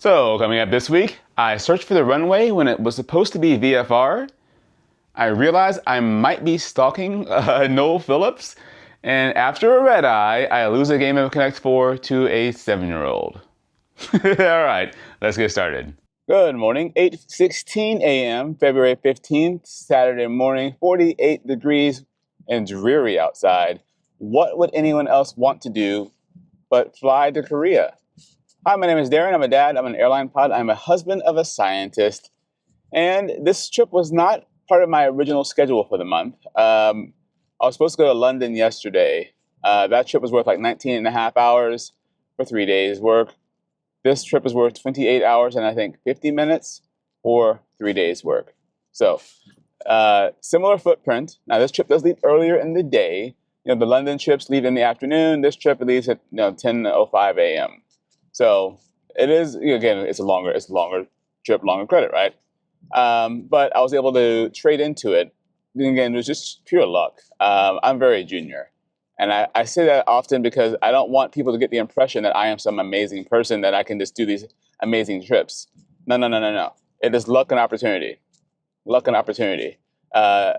So, coming up this week, I searched for the runway when it was supposed to be VFR. I realized I might be stalking Noel Phillips. And after a red eye, I lose a game of Connect 4 to a 7-year-old. All right, let's get started. Good morning, 8:16 a.m., February 15th, Saturday morning, 48 degrees and dreary outside. What would anyone else want to do but fly to Korea? Hi, my name is Darren. I'm a dad. I'm an airline pilot. I'm a husband of a scientist. And this trip was not part of my original schedule for the month. I was supposed to go to London yesterday. That trip was worth like 19 and a half hours for 3 days work. This trip is worth 28 hours and I think 50 minutes for 3 days work. So similar footprint. Now this trip does leave earlier in the day. The London trips leave in the afternoon. This trip leaves at 10:05 a.m. So it is, again, it's a longer trip, longer credit, right? But I was able to trade into it. And again, it was just pure luck. I'm very junior. And I say that often because I don't want people to get the impression that I am some amazing person that I can just do these amazing trips. No, no, no, no, no. It is luck and opportunity. Luck and opportunity.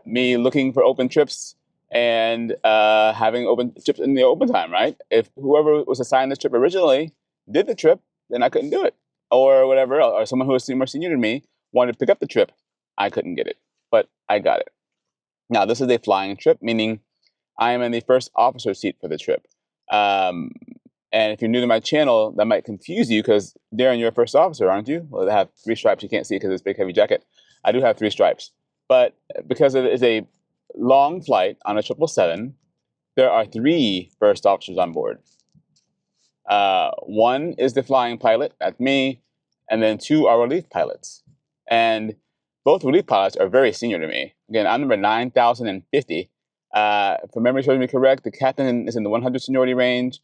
Me looking for open trips and having open trips in the open time, right? If whoever was assigned this trip originally did the trip, then I couldn't do it. Or whatever else. Or someone who was more senior to me wanted to pick up the trip. I couldn't get it, but I got it. Now, this is a flying trip, meaning I am in the first officer seat for the trip. Um, and if you're new to my channel, that might confuse you because, Darren, you're a first officer, aren't you? Well, they have 3 stripes. You can't see because it's a big, heavy jacket. I do have 3 stripes. But because it is a long flight on a 777, there are 3 first officers on board. One is the flying pilot, that's me, and then 2 are relief pilots. And both relief pilots are very senior to me. Again, I'm number 9,050. If memory serves me correct, the captain is in the 100 seniority range.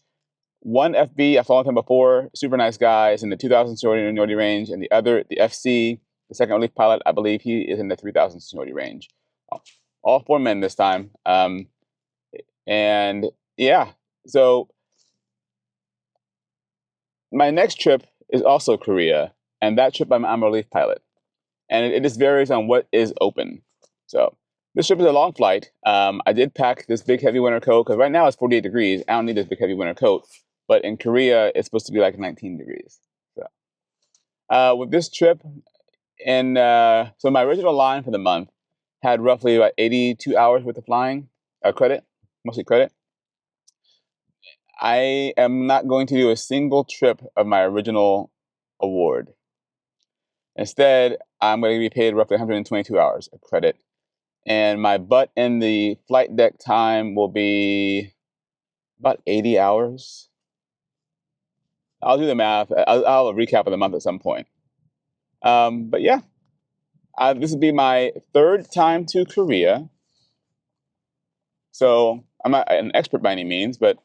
One FB, I've flown with him before, super nice guy, is in the 2,000 seniority range. And the other, the FC, the second relief pilot, I believe he is in the 3,000 seniority range. All 4 men this time. And yeah, so my next trip is also Korea, and that trip I'm a relief pilot, and it just varies on what is open. So this trip is a long flight. I did pack this big heavy winter coat because right now it's 48 degrees. I don't need this big heavy winter coat, but in Korea it's supposed to be like 19 degrees. So with this trip, and so my original line for the month had roughly about 82 hours worth of flying credit, mostly credit. I am not going to do a single trip of my original award. Instead, I'm going to be paid roughly 122 hours of credit. And my butt in the flight deck time will be about 80 hours. I'll do the math. I'll have a recap of the month at some point. But yeah, this will be my 3rd time to Korea. So I'm not an expert by any means, but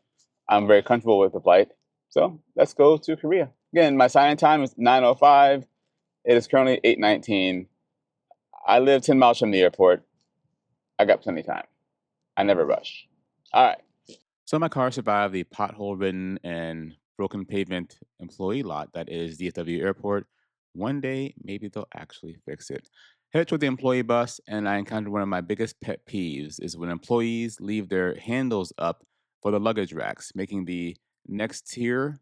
I'm very comfortable with the flight. So let's go to Korea. Again, my sign-in time is 9:05. It is currently 8:19. I live 10 miles from the airport. I got plenty of time. I never rush. All right. So my car survived the pothole-ridden and broken pavement employee lot that is DFW Airport. One day, maybe they'll actually fix it. Headed toward the employee bus, and I encountered one of my biggest pet peeves is when employees leave their handles up for the luggage racks, making the next tier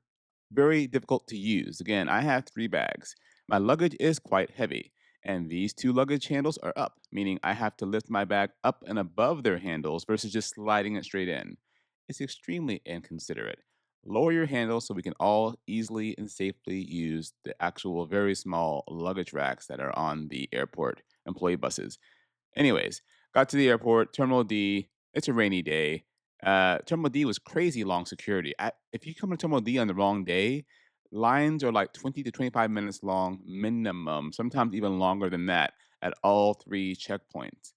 very difficult to use. Again, I have 3 bags. My luggage is quite heavy, and these 2 luggage handles are up, meaning I have to lift my bag up and above their handles versus just sliding it straight in. It's extremely inconsiderate. Lower your handles so we can all easily and safely use the actual very small luggage racks that are on the airport employee buses. Anyways, got to the airport, Terminal D. It's a rainy day. Terminal D was crazy long security. If you come to Terminal D on the wrong day, lines are like 20 to 25 minutes long minimum, sometimes even longer than that at all 3 checkpoints.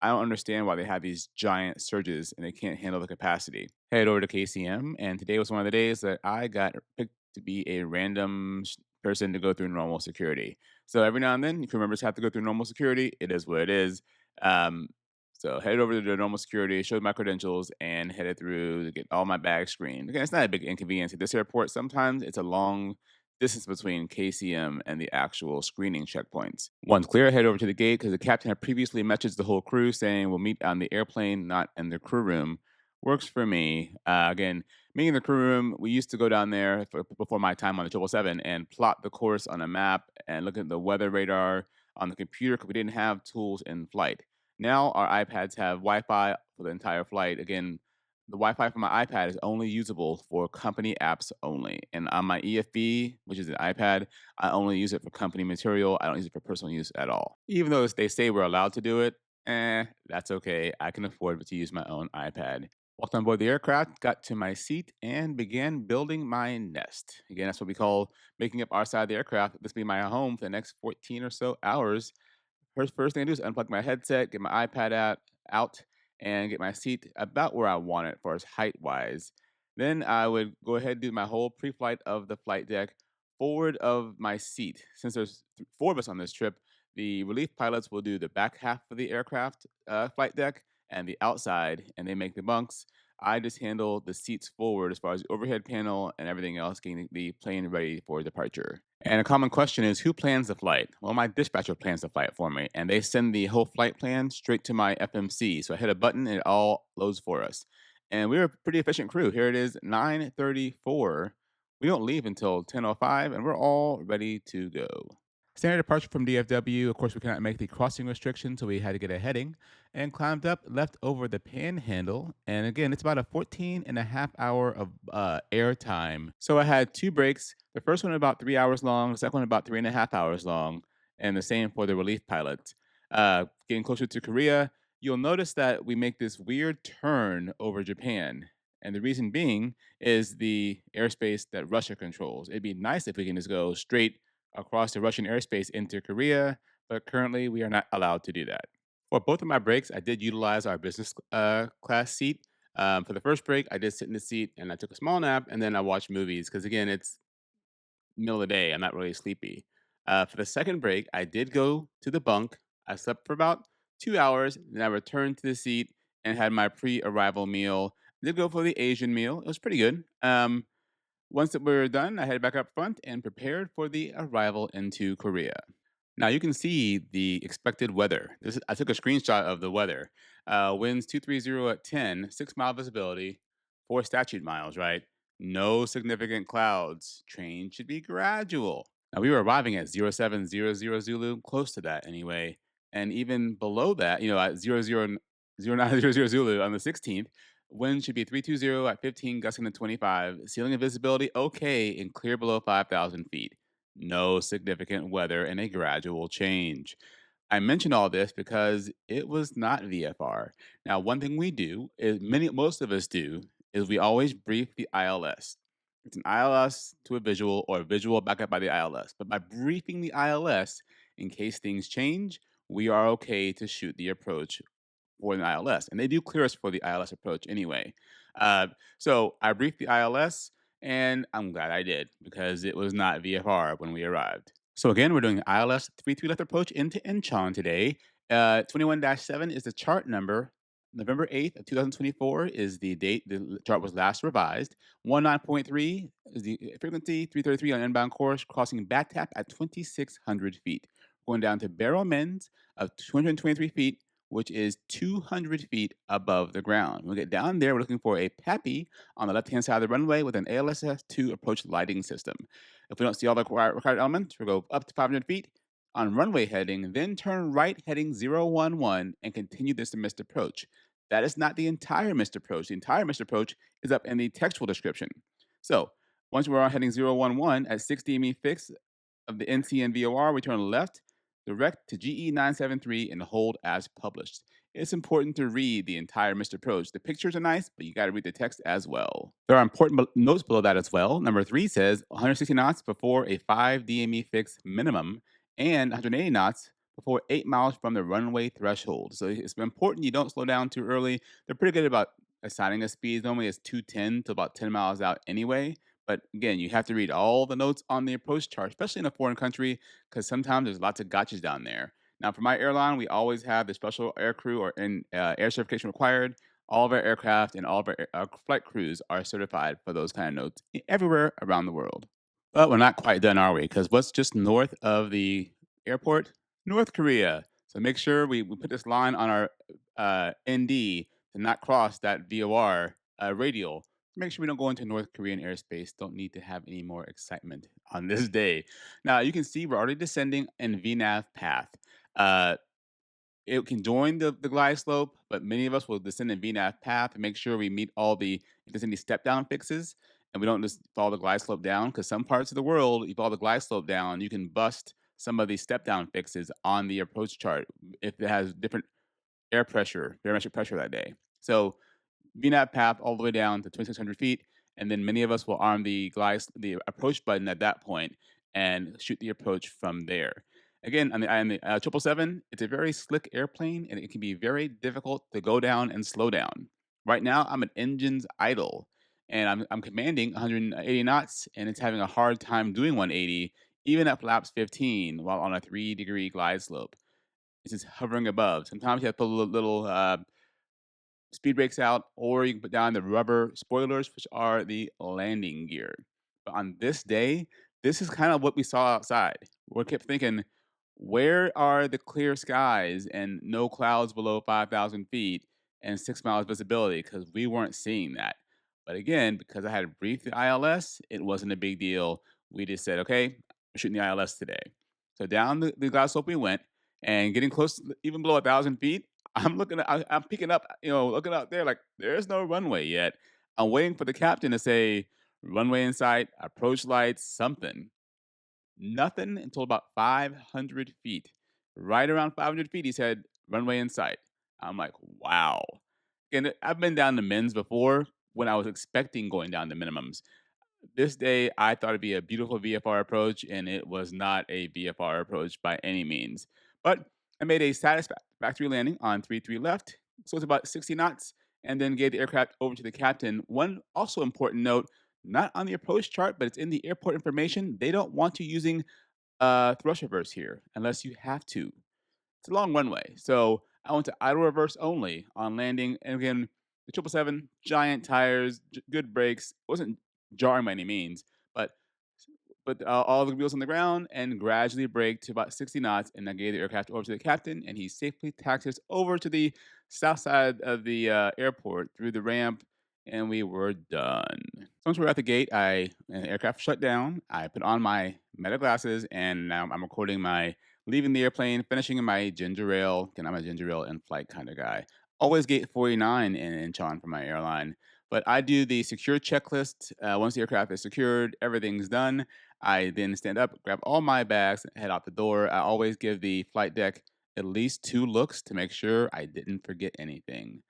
I don't understand why they have these giant surges and they can't handle the capacity. Head over to KCM, and today was one of the days that I got picked to be a random person to go through normal security. So every now and then, if you members have to go through normal security, it is what it is. Um, so headed over to the normal security, showed my credentials, and headed through to get all my bags screened. Again, it's not a big inconvenience at this airport. Sometimes it's a long distance between KCM and the actual screening checkpoints. Once clear, head over to the gate because the captain had previously messaged the whole crew saying we'll meet on the airplane, not in the crew room. Works for me. Again, me in the crew room, we used to go down there before my time on the 777 and plot the course on a map and look at the weather radar on the computer because we didn't have tools in flight. Now our iPads have Wi Fi for the entire flight. Again, the Wi-Fi for my iPad is only usable for company apps only. And on my EFB, which is an iPad, I only use it for company material. I don't use it for personal use at all. Even though they say we're allowed to do it, that's okay. I can afford to use my own iPad. Walked on board the aircraft, got to my seat, and began building my nest. Again, that's what we call making up our side of the aircraft. This will be my home for the next 14 or so hours. First thing I do is unplug my headset, get my iPad out, and get my seat about where I want it for as height wise. Then I would go ahead and do my whole pre-flight of the flight deck forward of my seat. Since there's four of us on this trip, the relief pilots will do the back half of the aircraft flight deck and the outside, and they make the bunks. I just handle the seats forward as far as the overhead panel and everything else, getting the plane ready for departure. And a common question is who plans the flight? Well, my dispatcher plans the flight for me, and they send the whole flight plan straight to my FMC. So I hit a button and it all loads for us. And we're a pretty efficient crew. Here it is, 9:34. We don't leave until 10:05, and we're all ready to go. Standard departure from DFW. Of course, we cannot make the crossing restriction, so we had to get a heading and climbed up, left over the panhandle. And again, it's about a 14 and a half hour of air time. So I had two breaks. The first one about 3 hours long, the second one about 3.5 hours long, and the same for the relief pilot. Getting closer to Korea, you'll notice that we make this weird turn over Japan. And the reason being is the airspace that Russia controls. It'd be nice if we can just go straight across the Russian airspace into Korea, but currently we are not allowed to do that. For both of my breaks, I did utilize our business class seat. For the first break, I did sit in the seat and I took a small nap, and then I watched movies because, again, it's middle of the day. I'm not really sleepy. For the second break, I did go to the bunk. I slept for about 2 hours, then I returned to the seat and had my pre-arrival meal. I did go for the Asian meal. It was pretty good. Once that we were done, I headed back up front and prepared for the arrival into Korea. Now you can see the expected weather. I took a screenshot of the weather. Winds 230 at 10, 6 mile visibility, 4 statute miles, right? No significant clouds. Train should be gradual. Now we were arriving at 0700 Zulu, close to that anyway. And even below that, at 0900 Zulu on the 16th, wind should be 320 at 15, gusting to 25. Ceiling and visibility okay and clear below 5,000 feet. No significant weather and a gradual change. I mention all this because it was not VFR. Now, one thing we do is most of us do is we always brief the ILS. It's an ILS to a visual or a visual backed up by the ILS. But by briefing the ILS, in case things change, we are okay to shoot the approach for an ILS, and they do clear us for the ILS approach anyway. So I briefed the ILS, and I'm glad I did because it was not VFR when we arrived. So again, we're doing ILS 33 left approach into Incheon today. 21-7 is the chart number. November 8th of 2024 is the date the chart was last revised. 19.3 is the frequency, 333 on inbound course, crossing bat tap at 2,600 feet. Going down to barrel mends of 223 feet, which is 200 feet above the ground. When we get down there, we're looking for a PAPI on the left-hand side of the runway with an ALSF2 approach lighting system. If we don't see all the required elements, we'll go up to 500 feet on runway heading, then turn right heading 011 and continue this missed approach. That is not the entire missed approach. The entire missed approach is up in the textual description. So once we're on heading 011 at 60 DME fix of the NC and VOR, we turn left direct to GE973 and hold as published. It's important to read the entire missed approach. The pictures are nice, but you got to read the text as well. There are important notes below that as well. Number 3 says 160 knots before a 5 DME fix minimum and 180 knots before 8 miles from the runway threshold. So it's important you don't slow down too early. They're pretty good about assigning a speed. Normally it's 210 to about 10 miles out anyway. But again, you have to read all the notes on the approach chart, especially in a foreign country, because sometimes there's lots of gotchas down there. Now, for my airline, we always have the special air crew or air certification required. All of our aircraft and all of our flight crews are certified for those kind of notes everywhere around the world. But we're not quite done, are we? Because what's just north of the airport? North Korea. So make sure we put this line on our ND to not cross that VOR radial. Make sure we don't go into North Korean airspace. Don't need to have any more excitement on this day. Now you can see we're already descending in VNAV path. Uh, it can join the glide slope, but many of us will descend in VNAV path and make sure we meet all the if there's any step down fixes and we don't just follow the glide slope down because some parts of the world, you follow the glide slope down, you can bust some of these step down fixes on the approach chart if it has different barometric pressure that day. So VNAV path all the way down to 2,600 feet, and then many of us will arm the approach button at that point and shoot the approach from there. Again, on the 777, it's a very slick airplane, and it can be very difficult to go down and slow down. Right now, I'm at engines idle, and I'm commanding 180 knots, and it's having a hard time doing 180, even at flaps 15, while on a 3-degree glide slope. It's just hovering above. Sometimes you have to put a little speed brakes out, or you can put down the rubber spoilers, which are the landing gear. But on this day, this is kind of what we saw outside. We kept thinking, where are the clear skies and no clouds below 5,000 feet and 6 miles visibility? Because we weren't seeing that. But again, because I had briefed the ILS, it wasn't a big deal. We just said, okay, we're shooting the ILS today. So down the glide slope we went, and getting close, even below 1,000 feet, I'm picking up, looking out there like there's no runway yet. I'm waiting for the captain to say runway in sight, approach lights, something. Nothing until about 500 feet. Right around 500 feet, he said runway in sight. I'm like, wow. And I've been down to mins before when I was expecting going down to minimums. This day, I thought it'd be a beautiful VFR approach, and it was not a VFR approach by any means. But I made a satisfactory landing on 3-3 left, so it's about 60 knots, and then gave the aircraft over to the captain. One also important note, not on the approach chart, but it's in the airport information. They don't want you using thrust reverse here unless you have to. It's a long runway. So I went to idle reverse only on landing. And again, the 777, giant tires, good brakes. It wasn't jarring by any means, but all the wheels on the ground and gradually braked to about 60 knots. And I gave the aircraft over to the captain, and he safely taxied us over to the south side of the airport through the ramp, and we were done. So once we were at the gate, and the aircraft shut down. I put on my meta glasses, and now I'm recording my leaving the airplane, finishing in my ginger ale. Again, I'm a ginger ale in flight kind of guy. Always gate 49 in Incheon for my airline. But I do the secure checklist. Once the aircraft is secured, everything's done. I then stand up, grab all my bags, and head out the door. I always give the flight deck at least 2 looks to make sure I didn't forget anything.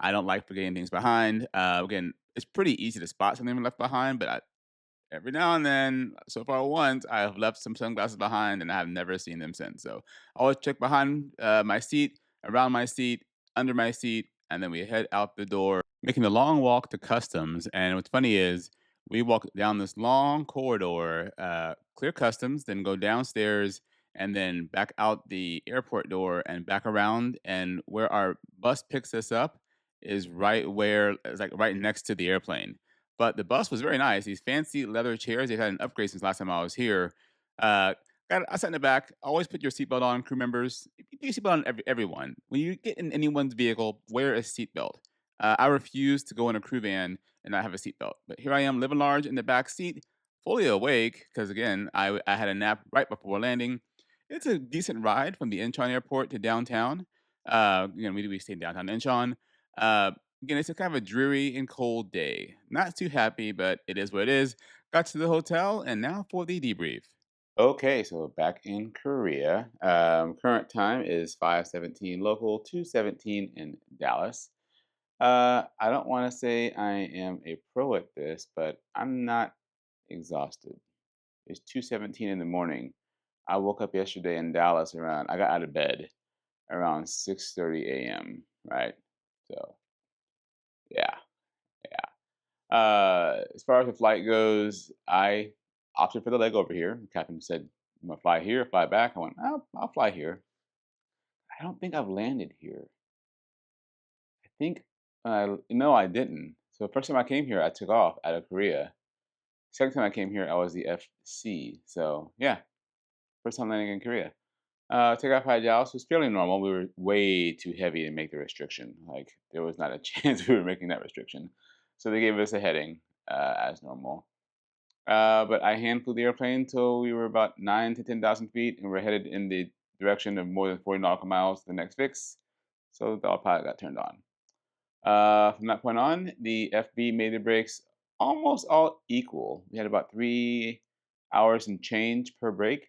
I don't like forgetting things behind. Again, it's pretty easy to spot something left behind, but every now and then, so far once, I have left some sunglasses behind and I have never seen them since. So I always check behind my seat, around my seat, under my seat, and then we head out the door, making the long walk to customs. And what's funny is we walk down this long corridor, clear customs, then go downstairs and then back out the airport door and back around. And where our bus picks us up is right where it's like right next to the airplane. But the bus was very nice. These fancy leather chairs. They've had an upgrade since last time I was here. Uh, I sat in the back. Always put your seatbelt on, crew members. Put your seatbelt on everyone. When you get in anyone's vehicle, wear a seatbelt. I refuse to go in a crew van and not have a seatbelt. But here I am, living large in the back seat, fully awake because again, I had a nap right before landing. It's a decent ride from the Incheon airport to downtown. Again, we stayed downtown Incheon. Again, it's a kind of a dreary and cold day. Not too happy, but it is what it is. Got to the hotel, and now for the debrief. Okay, so back in Korea. Current time is 5:17 local, 2:17 in Dallas. I don't want to say I am a pro at this, but I'm not exhausted. It's 2:17 in the morning. I woke up yesterday in Dallas around. I got out of bed around 6:30 a.m. Right, so yeah. As far as the flight goes, I opted for the leg over here. The captain said, "You want to fly here, fly back?" I went, I'll fly here. I don't think I've landed here. I think, no, I didn't. So the first time I came here, I took off out of Korea. Second time I came here, I was the FC. So yeah, first time landing in Korea. Takeoff by Dallas was fairly normal. We were way too heavy to make the restriction. Like there was not a chance we were making that restriction. So they gave us a heading as normal. But I hand flew the airplane until we were about 9 to 10,000 feet, and we're headed in the direction of more than 40 nautical miles to the next fix. So the autopilot got turned on. From that point on, the FB made the brakes almost all equal. We had about 3 hours and change per break.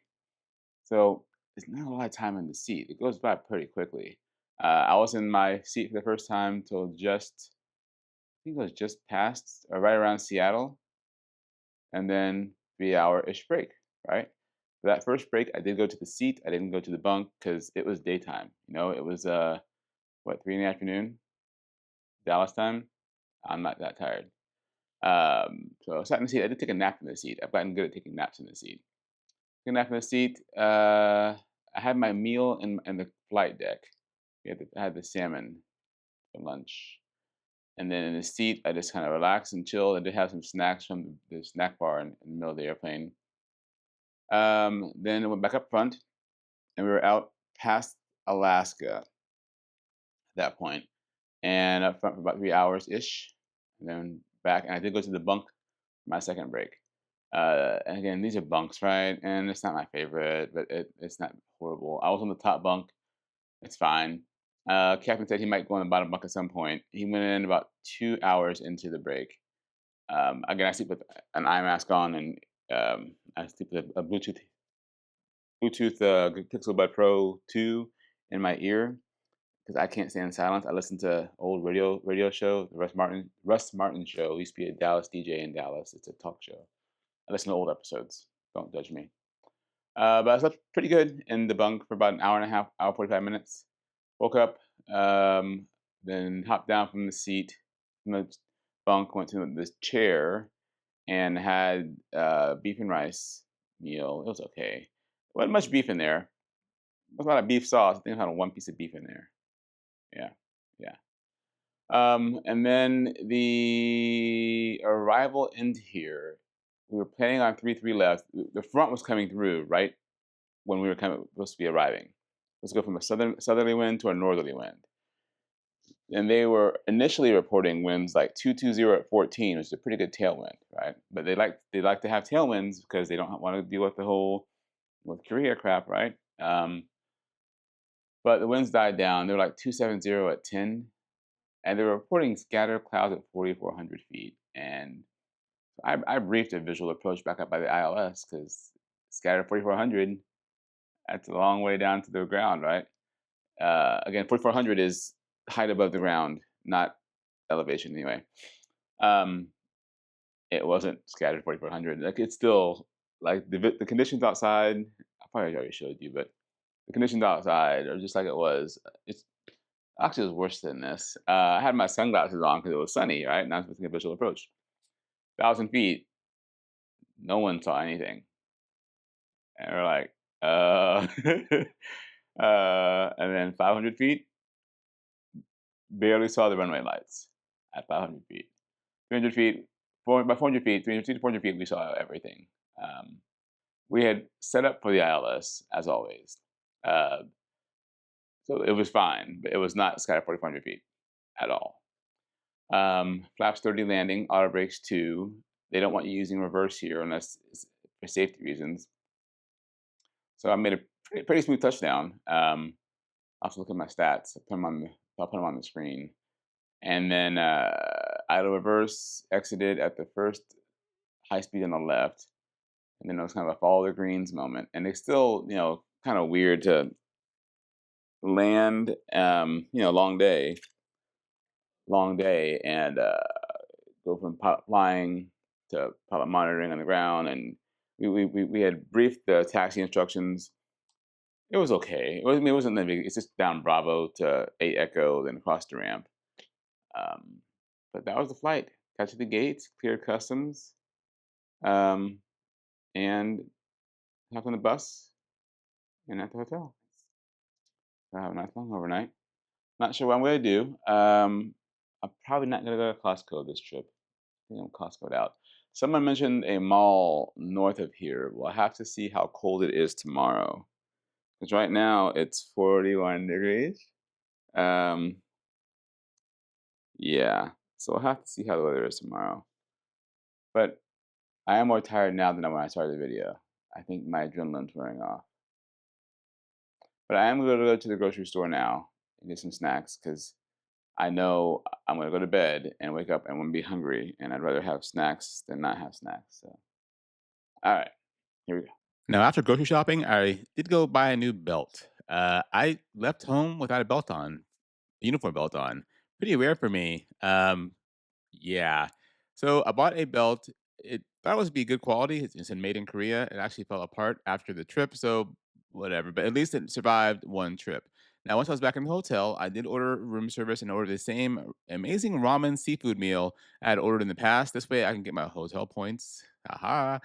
So it's not a lot of time in the seat. It goes by pretty quickly. I was in my seat for the first time till just, I think it was just past or right around Seattle, and then 3 hour-ish break, right? For that first break, I did go to the seat. I didn't go to the bunk because it was daytime. It was, what, 3 in the afternoon, Dallas time? I'm not that tired. So I sat in the seat. I did take a nap in the seat. I've gotten good at taking naps in the seat. Took a nap in the seat. I had my meal in the flight deck. I had the salmon for lunch. And then in the seat, I just kind of relaxed and chilled. I did have some snacks from the snack bar in the middle of the airplane. Then I went back up front, and we were out past Alaska at that point, and up front for about 3 hours ish, and then back. And I did go to the bunk for my second break. And again, these are bunks, right? And it's not my favorite, but it's not horrible. I was on the top bunk. It's fine. Captain said he might go on the bottom bunk at some point. He went in about 2 hours into the break. Again, I sleep with an eye mask on, and I sleep with a Bluetooth Pixel Bud Pro 2 in my ear because I can't stand silence. I listen to old radio show, the Russ Martin show. He used to be a Dallas DJ in Dallas. It's a talk show. I listen to old episodes. Don't judge me. But I slept pretty good in the bunk for about an hour and a half, hour 45 minutes. Woke up, then hopped down from the seat, from the bunk, went to this chair, and had beef and rice meal. It was okay. Wasn't much beef in there. There was a lot of beef sauce. I think I had one piece of beef in there. Yeah, yeah. And then the arrival into here, we were planning on 3-3 left. The front was coming through right when we were supposed to be arriving. Let's go from a southerly wind to a northerly wind. And they were initially reporting winds like 220 at 14, which is a pretty good tailwind, right? But they like to have tailwinds because they don't want to deal with the whole with Korea crap, right? But the winds died down. They were like 270 at 10, and they were reporting scattered clouds at 4,400 feet. And I briefed a visual approach back up by the ILS because scattered 4,400, that's a long way down to the ground, right? Again, 4,400 is height above the ground, not elevation anyway. It wasn't scattered 4,400. Like it's still like the conditions outside. I probably already showed you, but the conditions outside are just like it was. It's actually it was worse than this. I had my sunglasses on because it was sunny, right? And I was supposed to get a visual approach. 1,000 feet, no one saw anything, and we're like, and then 500 feet, barely saw the runway lights at 500 feet. 300 feet, by 400 feet, 300 to 400 feet, we saw everything. We had set up for the ILS, as always. So it was fine, but it was not sky 4,400 feet at all. Flaps 30 landing, auto brakes 2. They don't want you using reverse here unless it's for safety reasons. So I made a pretty smooth touchdown. I'll have to look at my stats. I'll put them on the screen. And then idle reverse exited at the first high speed on the left. And then it was kind of a follow the greens moment. And it's still, kind of weird to land, long day, and go from pilot flying to pilot monitoring on the ground. And we had briefed the taxi instructions. It was okay. It wasn't that big. It's just down Bravo to 8 Echo, then across the ramp. But that was the flight. Got to the gates, cleared customs, and hopped on the bus and at the hotel. So have a nice long overnight. Not sure what I'm going to do. I'm probably not going to go to Costco this trip. I think I'm Costco'd out. Someone mentioned a mall north of here. We'll have to see how cold it is tomorrow. Because right now it's 41 degrees. Um, yeah. So we'll have to see how the weather is tomorrow. But I am more tired now than when I started the video. I think my adrenaline's wearing off. But I am going to go to the grocery store now and get some snacks because I know I'm going to go to bed and wake up and I'm going to be hungry. And I'd rather have snacks than not have snacks. So, all right, here we go. Now, after grocery shopping, I did go buy a new belt. I left home without a belt on, uniform belt on. Pretty rare for me. Yeah. So I bought a belt. It thought it was be good quality. It's made in Korea. It actually fell apart after the trip, so whatever. But at least it survived one trip. Now, once I was back in the hotel, I did order room service and order the same amazing ramen seafood meal I had ordered in the past. This way, I can get my hotel points. Haha.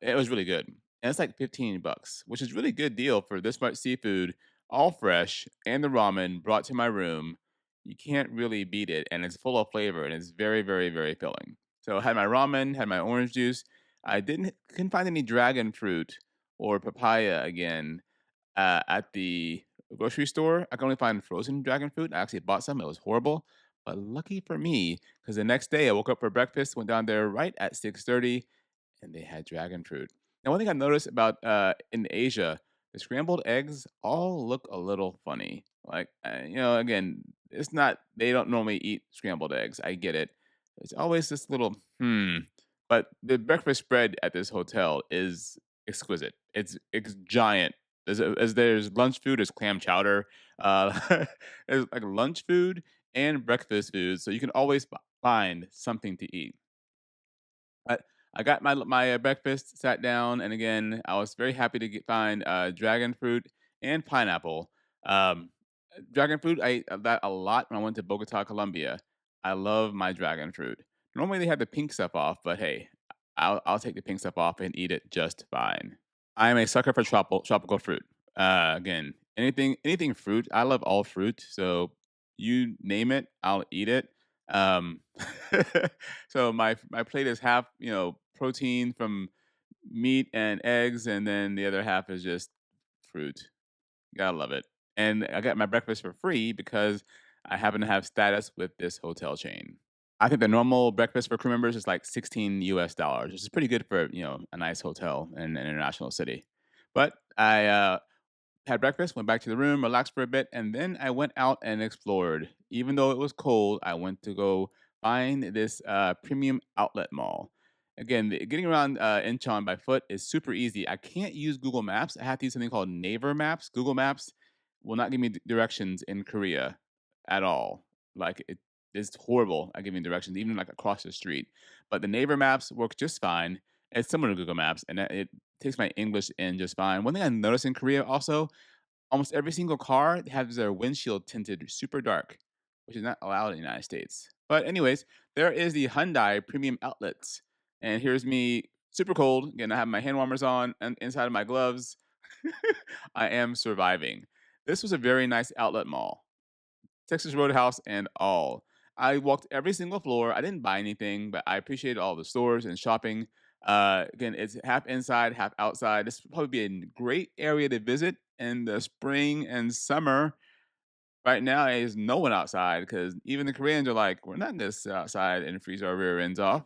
It was really good, and it's like 15 bucks, which is really good deal for this much seafood, all fresh, and the ramen brought to my room. You can't really beat it, and it's full of flavor, and it's very, very, very filling. So I had my ramen, had my orange juice. I couldn't find any dragon fruit or papaya again at the grocery store. I could only find frozen dragon fruit. I actually bought some. It was horrible, but lucky for me, because the next day I woke up for breakfast, went down there right at 6:30, and they had dragon fruit. Now, one thing I noticed about in Asia, the scrambled eggs all look a little funny. Like, again, it's not, they don't normally eat scrambled eggs. I get it. It's always this little, But the breakfast spread at this hotel is exquisite. It's giant. As there's lunch food, there's clam chowder. There's like lunch food and breakfast food. So you can always find something to eat. I got my breakfast, sat down, and again, I was very happy to find dragon fruit and pineapple. Um, Dragon fruit, I ate that a lot when I went to Bogota, Colombia. I love my dragon fruit. Normally they have the pink stuff off, but hey, I'll take the pink stuff off and eat it just fine. I'm a sucker for tropical fruit. Again, anything fruit. I love all fruit. So you name it, I'll eat it. Um, so my plate is half protein from meat and eggs, and then the other half is just fruit. Gotta love it. And I got my breakfast for free because I happen to have status with this hotel chain. I think the normal breakfast for crew members is like 16 US dollars, which is pretty good for a nice hotel in an international city. But I had breakfast, went back to the room, relaxed for a bit, and then I went out and explored. Even though it was cold, I went to go find this premium outlet mall. Again, getting around Incheon by foot is super easy. I can't use Google Maps. I have to use something called Naver Maps. Google Maps will not give me directions in Korea at all. Like it's horrible at giving directions, even like across the street. But the Naver Maps work just fine. It's similar to Google Maps, and it takes my English in just fine. One thing I noticed in Korea also, almost every single car has their windshield tinted super dark, which is not allowed in the United States. But anyways, there is the Hyundai Premium Outlets, and here's me super cold. Again, I have my hand warmers on and inside of my gloves. I am surviving. This was a very nice outlet mall. Texas Roadhouse and all. I walked every single floor. I didn't buy anything, but I appreciated all the stores and shopping. Again, it's half inside, half outside. This would probably be a great area to visit in the spring and summer. Right now, there's no one outside because even the Koreans are like, we're not going to sit outside and freeze our rear ends off.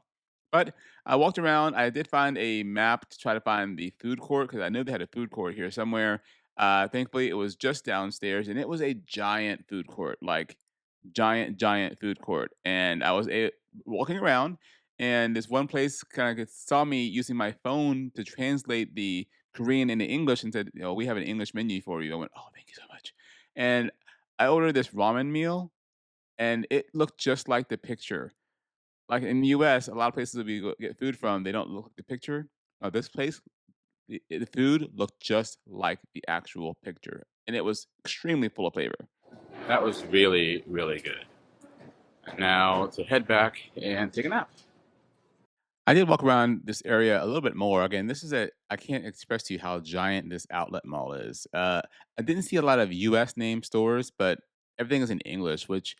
But I walked around. I did find a map to try to find the food court because I knew they had a food court here somewhere. Thankfully, it was just downstairs, and it was a giant food court, like giant food court. And I was walking around, and this one place kind of saw me using my phone to translate the Korean into English and said, "We have an English menu for you." I went, "Oh, thank you so much." And I ordered this ramen meal, and it looked just like the picture. Like in the US, a lot of places that we get food from, they don't look like the picture. This place, the food looked just like the actual picture, and it was extremely full of flavor. That was really, really good. And now to head back and take a nap. I did walk around this area a little bit more. Again, I can't express to you how giant this outlet mall is. I didn't see a lot of US name stores, but everything is in English, which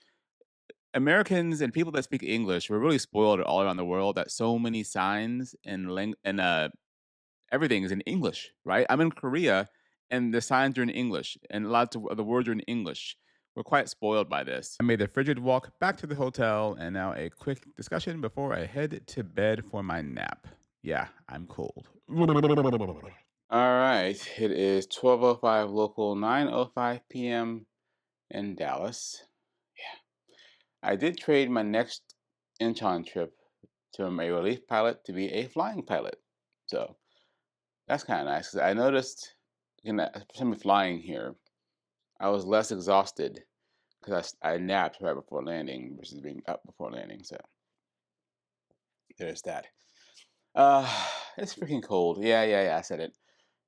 Americans and people that speak English, we're really spoiled all around the world that so many signs and everything is in English, right? I'm in Korea and the signs are in English and lots of the words are in English. We're quite spoiled by this. I made the frigid walk back to the hotel and now a quick discussion before I head to bed for my nap. Yeah, I'm cold. All right, it is 12:05 local, 9:05 p.m. in Dallas. Yeah. I did trade my next Incheon trip from a relief pilot to be a flying pilot. So that's kind of nice. 'Cause I noticed, especially flying here, I was less exhausted because I napped right before landing versus being up before landing. So there's that. Uh, it's freaking cold. Yeah. I said it.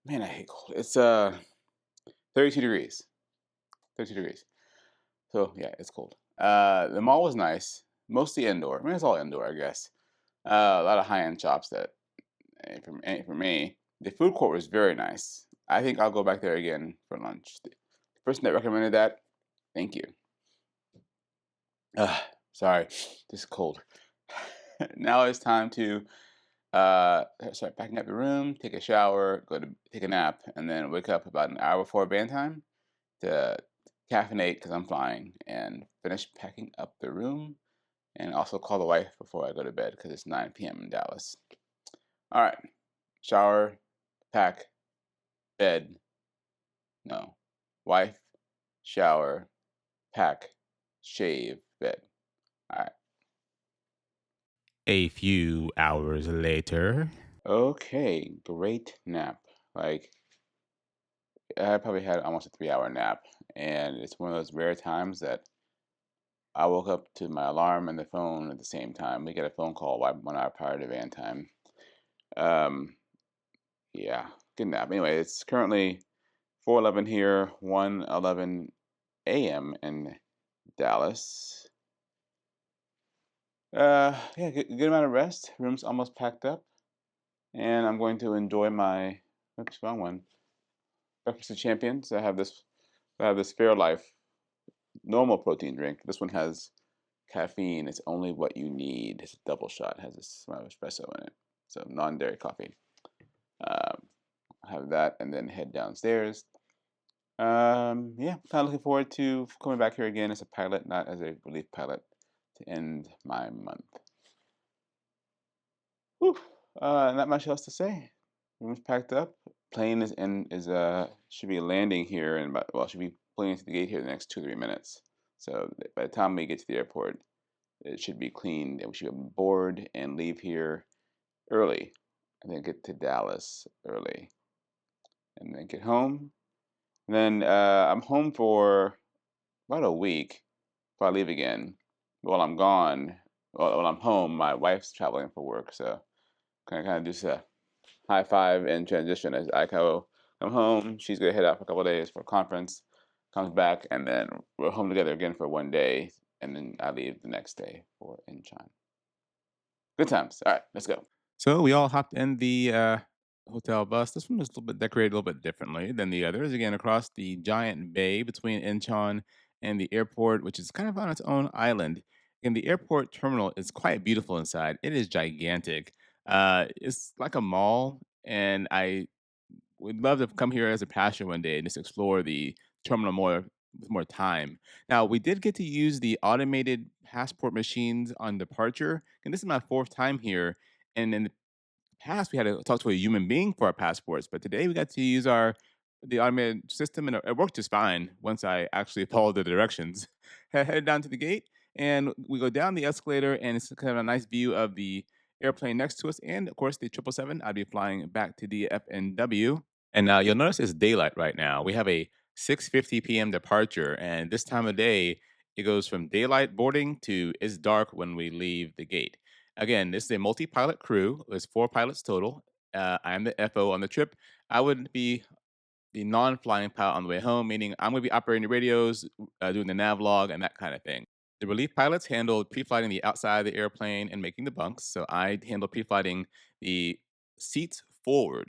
Man, I hate cold. It's 32 degrees. 32 degrees. So yeah, it's cold. The mall was nice, mostly indoor. I mean, it's all indoor, I guess. A lot of high-end shops that ain't for me. The food court was very nice. I think I'll go back there again for lunch. The person that recommended that, thank you. Sorry, this is cold. Now it's time to start packing up the room, take a shower, go to take a nap, and then wake up about an hour before band time to caffeinate because I'm flying and finish packing up the room and also call the wife before I go to bed because it's 9 p.m. in Dallas. All right, shower, pack, bed. No, wife, shower, pack, shave, bed. All right. A few hours later. Okay, great nap. Like, I probably had almost a 3 hour nap, and it's one of those rare times that I woke up to my alarm and the phone at the same time. We get a phone call 1 hour prior to van time. Um, yeah, good nap. Anyway, it's currently 4:11 here, 1:11 a.m. in Dallas. Yeah, good amount of rest. Room's almost packed up, and I'm going to enjoy my oops, wrong one. Breakfast of Champions. I have this Fairlife normal protein drink. This one has caffeine. It's only what you need. It's a double shot. It has a small espresso in it. So non-dairy coffee. Um, have that and then head downstairs. Yeah, kind of looking forward to coming back here again as a pilot, not as a relief pilot, to end my month. Whew. Not much else to say. Room's packed up. Plane should be landing here in about should be pulling into the gate here in the next 2 or 3 minutes. So by the time we get to the airport, it should be cleaned and we should board and leave here early, and then get to Dallas early, and then get home. And then I'm home for about a week before I leave again. While I'm gone, while I'm home, my wife's traveling for work, so kind of do a high five and transition as I come home. She's gonna head out for a couple of days for a conference, comes back, and then we're home together again for one day, and then I leave the next day for Incheon. Good times. All right, let's go. So we all hopped in the hotel bus. This one was a little bit decorated a little bit differently than the others. Again, across the giant bay between Incheon and the airport, which is kind of on its own island. And the airport terminal is quite beautiful inside. It is gigantic. It's like a mall, and I would love to come here as a passenger one day and just explore the terminal more with more time. Now, we did get to use the automated passport machines on departure, and this is my fourth time here. And in the past, we had to talk to a human being for our passports, but today we got to use the automated system, and it worked just fine once I actually followed the directions. Head down to the gate, and we go down the escalator, and it's kind of a nice view of the airplane next to us, and of course the 777. I'd be flying back to the FNW, and now you'll notice it's daylight right now. We have a 6:50 p.m. departure, and this time of day it goes from daylight boarding to it's dark when we leave the gate. Again, this is a multi-pilot crew. There's four pilots total. I'm the FO on the trip. I would be the non-flying pilot on the way home, meaning I'm going to be operating the radios, doing the nav log, and that kind of thing. The relief pilots handled pre-flighting the outside of the airplane and making the bunks. So I handled pre-flighting the seats forward.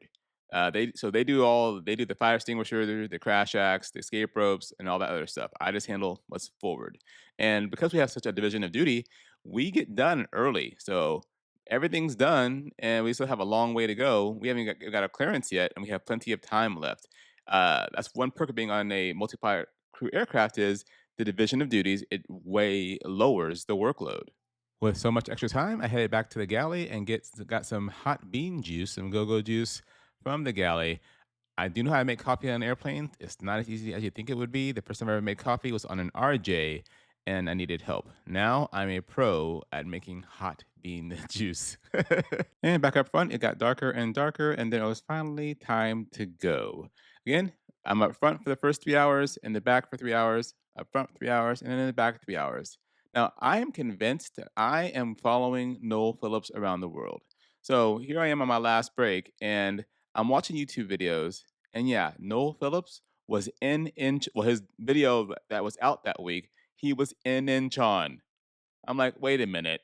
They do the fire extinguisher, the crash acts, the escape ropes, and all that other stuff. I just handle what's forward. And because we have such a division of duty, we get done early. So everything's done, and we still have a long way to go. We haven't got a clearance yet, and we have plenty of time left. That's one perk of being on a multiplier crew aircraft is the division of duties. It way lowers the workload. With so much extra time, I headed back to the galley and got some hot bean juice, some go-go juice from the galley. I do know how to make coffee on an airplane. It's not as easy as you think it would be. The first time I ever made coffee was on an RJ, and I needed help. Now I'm a pro at making hot bean juice. And back up front, it got darker and darker, and then it was finally time to go. Again, I'm up front for the first 3 hours, in the back for 3 hours, up front 3 hours, and then in the back 3 hours. Now, I am convinced that I am following Noel Phillips around the world. So here I am on my last break, and I'm watching YouTube videos, and yeah, Noel Phillips was well, his video that was out that week, he was in Incheon. I'm like, wait a minute.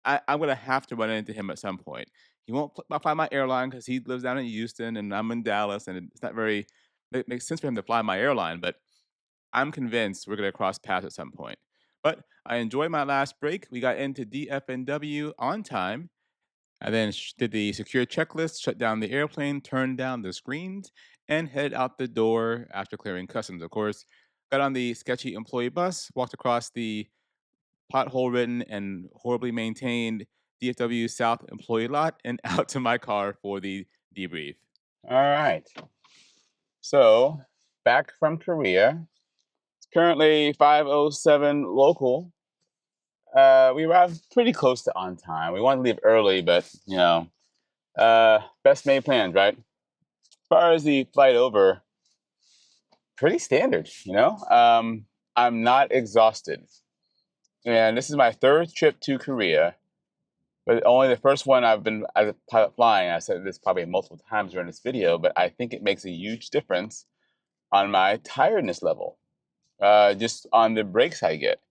I'm gonna have to run into him at some point. He won't fly my airline because he lives down in Houston and I'm in Dallas, and it's not very. It makes sense for him to fly my airline, but I'm convinced we're gonna cross paths at some point. But I enjoyed my last break. We got into DFNW on time. I then did the secure checklist, shut down the airplane, turned down the screens, and headed out the door after clearing customs, of course. Got on the sketchy employee bus, walked across the pothole ridden and horribly maintained DFW South employee lot, and out to my car for the debrief. All right. So, back from Korea. It's currently 5:07 local. We arrived pretty close to on time. We wanted to leave early, but best made plans, right? As far as the flight over, pretty standard. I'm not exhausted, and this is my third trip to Korea, but only the first one I've been as a pilot flying. I said this probably multiple times during this video, but I think it makes a huge difference on my tiredness level, just on the breaks I get.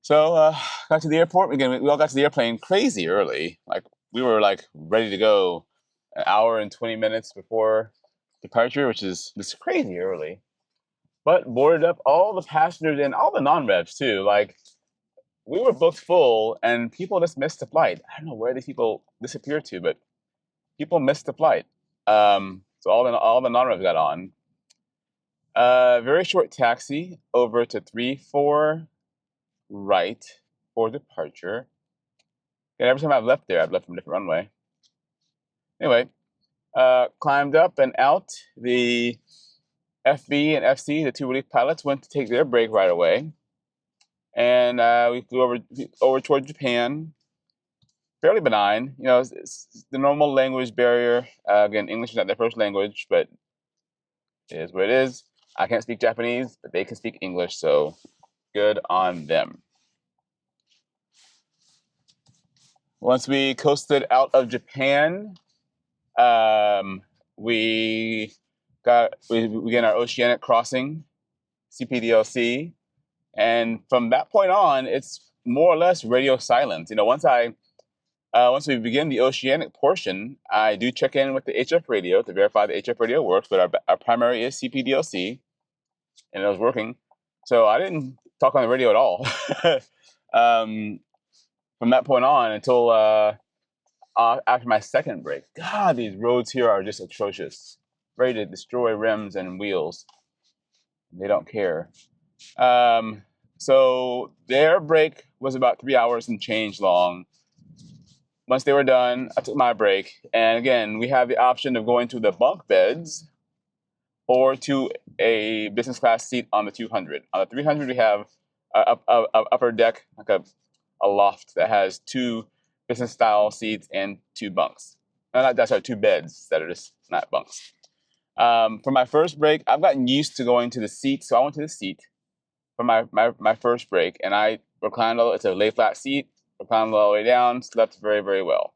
So got to the airport again. We all got to the airplane crazy early. Like we were like ready to go an hour and 20 minutes before departure, which is just crazy early. But boarded up all the passengers and all the non-revs too. Like we were booked full, and people just missed the flight. I don't know where these people disappeared to, but people missed the flight. So all the non-revs got on. Very short taxi over to 3-4 right for departure. And every time I've left there, I've left from a different runway. Anyway, climbed up and out. The FB and FC, the two relief pilots, went to take their break right away. And we flew over toward Japan. Fairly benign. It's the normal language barrier. Again, English is not their first language, but it is what it is. I can't speak Japanese, but they can speak English, so good on them. Once we coasted out of Japan, we began our oceanic crossing, CPDLC, and from that point on, it's more or less radio silence. Once we begin the oceanic portion, I do check in with the HF radio to verify the HF radio works, but our primary is CPDLC, and it was working. So I didn't talk on the radio at all from that point on until after my second break. God, these roads here are just atrocious, ready to destroy rims and wheels. They don't care. So their break was about 3 hours and change long. Once they were done, I took my break. And again, we have the option of going to the bunk beds or to a business class seat on the 200. On the 300, we have a upper deck, like a loft that has two business style seats and two bunks. Two beds that are just not bunks. For my first break, I've gotten used to going to the seat, so I went to the seat for my first break, and I reclined. It's a lay flat seat. Reclined all the way down. Slept very, very well.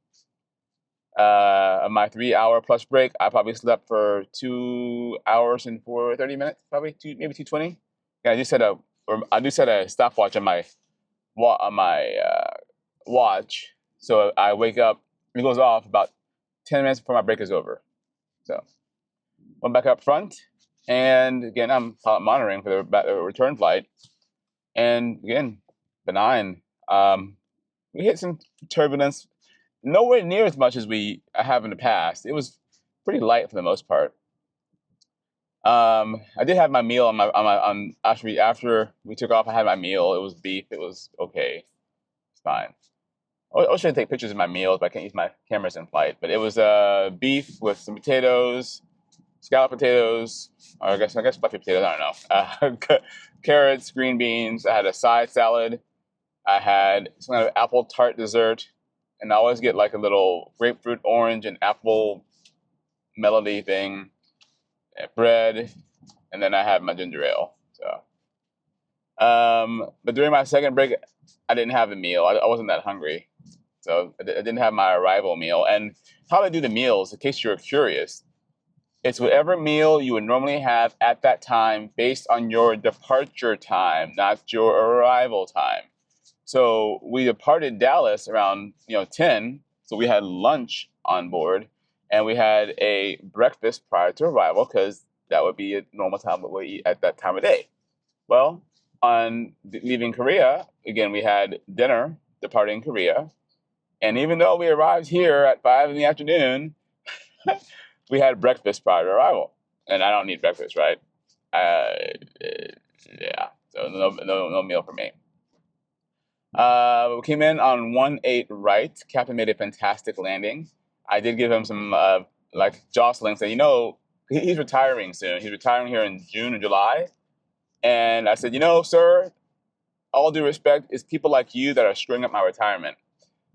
My 3 hour plus break, I probably slept for 2 hours and 30 minutes, maybe 2:20. Yeah, I do set a stopwatch on my watch, so I wake up. It goes off about 10 minutes before my break is over. So went back up front, and again, I'm pilot monitoring for the return flight. And again, benign. We hit some turbulence, nowhere near as much as I have in the past. It was pretty light for the most part. I did have my meal actually after we took off. I had my meal. It was beef. It was okay. It's fine. I should take pictures of my meals, but I can't use my cameras in flight. But it was beef with some potatoes, scalloped potatoes, or I guess fluffy potatoes. I don't know. Carrots, green beans. I had a side salad. I had some kind of apple tart dessert, and I always get like a little grapefruit, orange, and apple melody thing. Bread, and then I had my ginger ale. So, but during my second break, I didn't have the meal. I wasn't that hungry, so I didn't have my arrival meal. And how I do the meals, in case you're curious, it's whatever meal you would normally have at that time based on your departure time, not your arrival time. So we departed Dallas around 10, so we had lunch on board, and we had a breakfast prior to arrival because that would be a normal time that we eat at that time of day. Well, on leaving Korea, again, we had dinner departing Korea, and even though we arrived here at 5 in the afternoon, we had breakfast prior to arrival, and I don't need breakfast, right? Yeah, so no meal for me. We came in on 18 right. Captain made a fantastic landing. I did give him some jostling, saying, he's retiring soon. He's retiring here in June or July. And I said, sir, all due respect, it's people like you that are screwing up my retirement.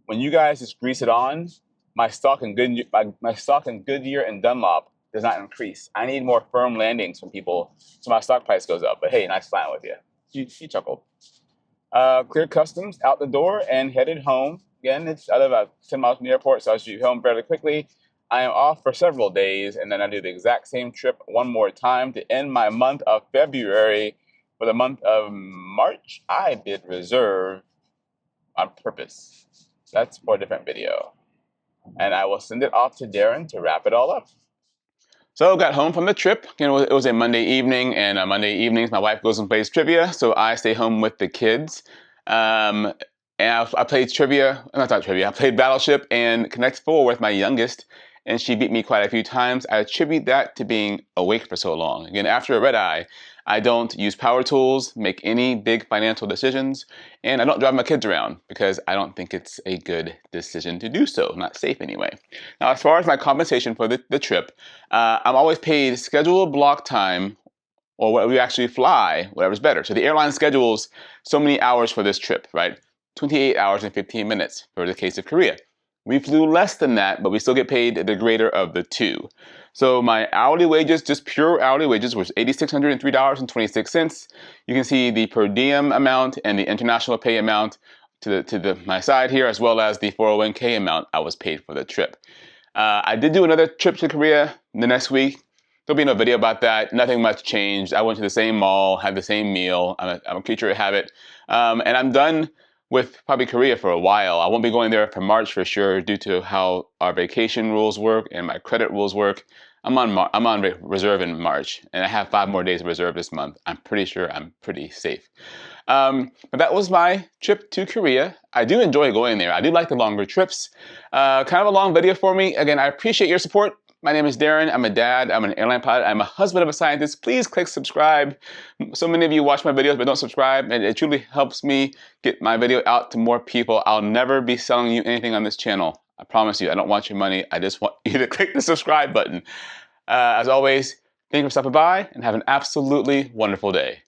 When you guys just grease it on, my stock in Goodyear and Dunlop does not increase. I need more firm landings from people so my stock price goes up. But hey, nice flying with you. He chuckled. Cleared customs out the door and headed home. Again, I live about 10 miles from the airport, so I should be home fairly quickly. I am off for several days, and then I do the exact same trip one more time to end my month of February. For the month of March, I did reserve on purpose. That's for a different video. And I will send it off to Darren to wrap it all up. So got home from the trip. It was a Monday evening, and on Monday evenings, my wife goes and plays trivia, so I stay home with the kids. And I played trivia, not trivia, I played Battleship and Connect 4 with my youngest, and she beat me quite a few times. I attribute that to being awake for so long. Again, after a red eye, I don't use power tools, make any big financial decisions, and I don't drive my kids around because I don't think it's a good decision to do so, not safe anyway. Now, as far as my compensation for the trip, I'm always paid scheduled block time, or what we actually fly, whatever's better. So the airline schedules so many hours for this trip, right? 28 hours and 15 minutes for the case of Korea. We flew less than that, but we still get paid the greater of the two. So my hourly wages, just pure hourly wages, was $8,603.26. You can see the per diem amount and the international pay amount to my side here, as well as the 401k amount I was paid for the trip. I did do another trip to Korea the next week. There'll be no video about that. Nothing much changed. I went to the same mall, had the same meal. I'm a creature of habit. And I'm done with probably Korea for a while. I won't be going there for March for sure due to how our vacation rules work and my credit rules work. I'm on reserve in March, and I have 5 more days of reserve this month. I'm pretty sure I'm pretty safe. But that was my trip to Korea. I do enjoy going there. I do like the longer trips. Kind of a long video for me. Again, I appreciate your support. My name is Darren. I'm a dad. I'm an airline pilot. I'm a husband of a scientist. Please click subscribe. So many of you watch my videos but don't subscribe, and it truly helps me get my video out to more people. I'll never be selling you anything on this channel. I promise you, I don't want your money. I just want you to click the subscribe button. As always, thank you for stopping by and have an absolutely wonderful day.